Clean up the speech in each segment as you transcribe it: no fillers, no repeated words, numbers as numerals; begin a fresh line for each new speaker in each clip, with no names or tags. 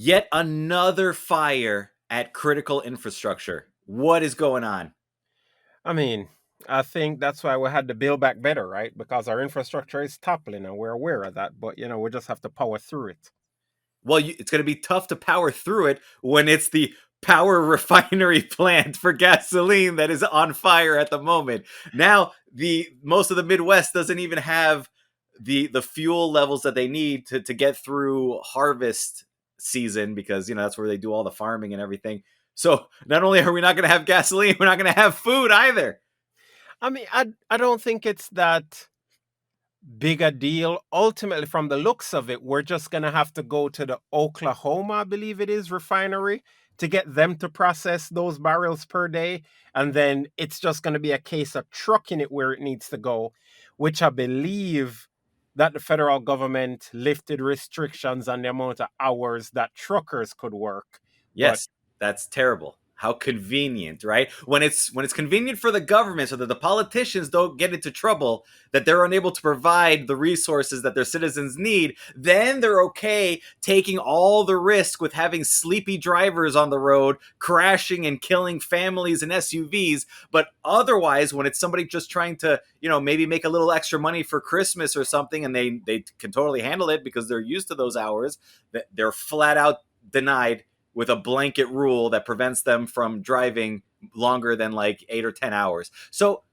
Yet another fire at critical infrastructure. What is going on?
I mean, I think that's why we had to build back better, right? Because our infrastructure is toppling and we're aware of that. But, we just have to power through it.
Well, it's going to be tough to power through it when it's the power refinery plant for gasoline that is on fire at the moment. Now, the most of the Midwest doesn't even have the fuel levels that they need to get through harvest season because that's where they do all the farming and everything. So not only are we not going to have gasoline, we're not going to have food either.
I mean, I don't think it's that big a deal. Ultimately, from the looks of it, we're just going to have to go to the Oklahoma, I believe it is, refinery to get them to process those barrels per day. And then it's just going to be a case of trucking it where it needs to go, which I believe that the federal government lifted restrictions on the amount of hours that truckers could work. But
Yes, that's terrible. How convenient, right? When it's convenient for the government so that the politicians don't get into trouble, that they're unable to provide the resources that their citizens need, then they're okay taking all the risk with having sleepy drivers on the road crashing and killing families and SUVs. But otherwise, when it's somebody just trying to, maybe make a little extra money for Christmas or something, and they can totally handle it because they're used to those hours, they're flat out denied with a blanket rule that prevents them from driving longer than like 8 or 10 hours. So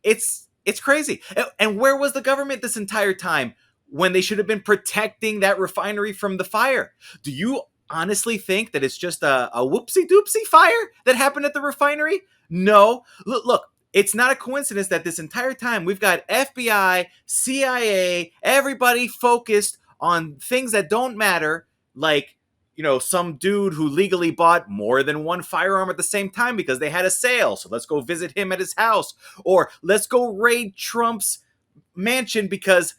it's crazy. And where was the government this entire time when they should have been protecting that refinery from the fire? Do you honestly think that it's just a whoopsie doopsie fire that happened at the refinery? No. Look, it's not a coincidence that this entire time we've got FBI, CIA, everybody focused on things that don't matter, like some dude who legally bought more than one firearm at the same time because they had a sale. So let's go visit him at his house. Or let's go raid Trump's mansion because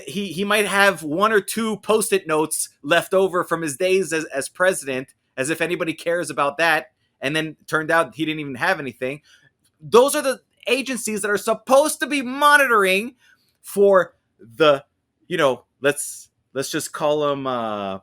he might have one or two post-it notes left over from his days as president, as if anybody cares about that. And then turned out he didn't even have anything. Those are the agencies that are supposed to be monitoring for the, let's just call them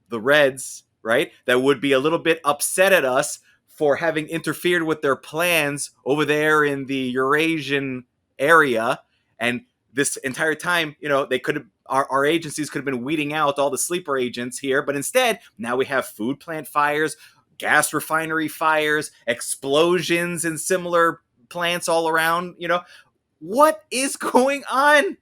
the Reds, right? That would be a little bit upset at us for having interfered with their plans over there in the Eurasian area. And this entire time, they could have, our agencies could have been weeding out all the sleeper agents here. But instead, now we have food plant fires, gas refinery fires, explosions in similar plants all around. What is going on?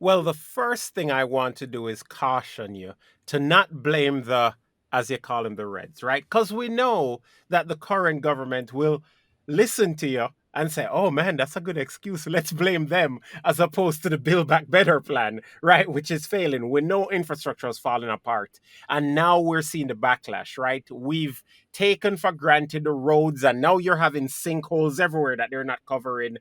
well, the first thing I want to do is caution you to not blame the, as you call them, the Reds, right? Because we know that the current government will listen to you and say, oh man, that's a good excuse. Let's blame them as opposed to the Build Back Better plan, right? Which is failing. We know infrastructure is falling apart. And now we're seeing the backlash, right? We've taken for granted the roads and now you're having sinkholes everywhere that they're not covering.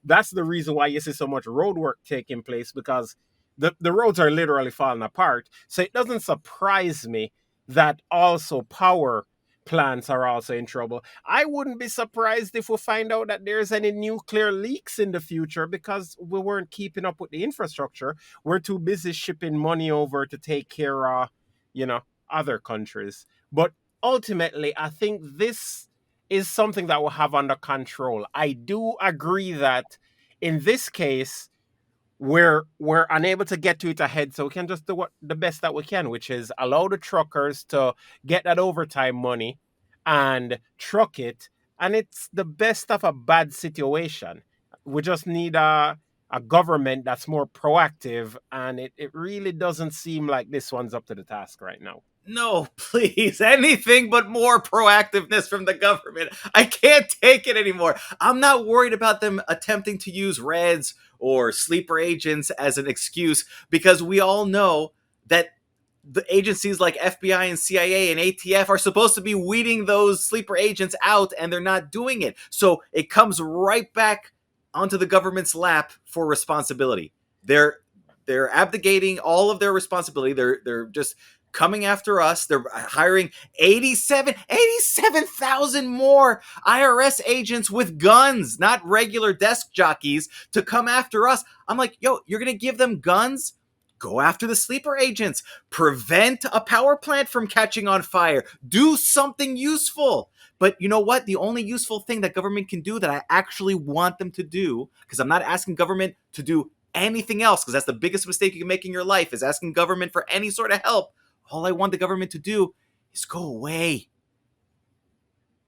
That's the reason why you see so much road work taking place because the roads are literally falling apart. So it doesn't surprise me that also power plants are also in trouble. I wouldn't be surprised if we find out that there's any nuclear leaks in the future because we weren't keeping up with the infrastructure. We're too busy shipping money over to take care of, you know, other countries. But ultimately, I think this is something that we'll have under control. I do agree that in this case, we're unable to get to it ahead, so we can just do what the best that we can, which is allow the truckers to get that overtime money and truck it. And it's the best of a bad situation. We just need a government that's more proactive, and it really doesn't seem like this one's up to the task right now.
No, please, anything but more proactiveness from the government. I can't take it anymore. I'm not worried about them attempting to use Reds or sleeper agents as an excuse because we all know that the agencies like FBI and CIA and ATF are supposed to be weeding those sleeper agents out and they're not doing it. So it comes right back onto the government's lap for responsibility. They're abdicating all of their responsibility. They're just coming after us. They're hiring 87,000 more IRS agents with guns, not regular desk jockeys, to come after us. I'm like, yo, you're going to give them guns? Go after the sleeper agents. Prevent a power plant from catching on fire. Do something useful. But you know what? The only useful thing that government can do that I actually want them to do, because I'm not asking government to do anything else, because that's the biggest mistake you can make in your life, is asking government for any sort of help. All I want the government to do is go away.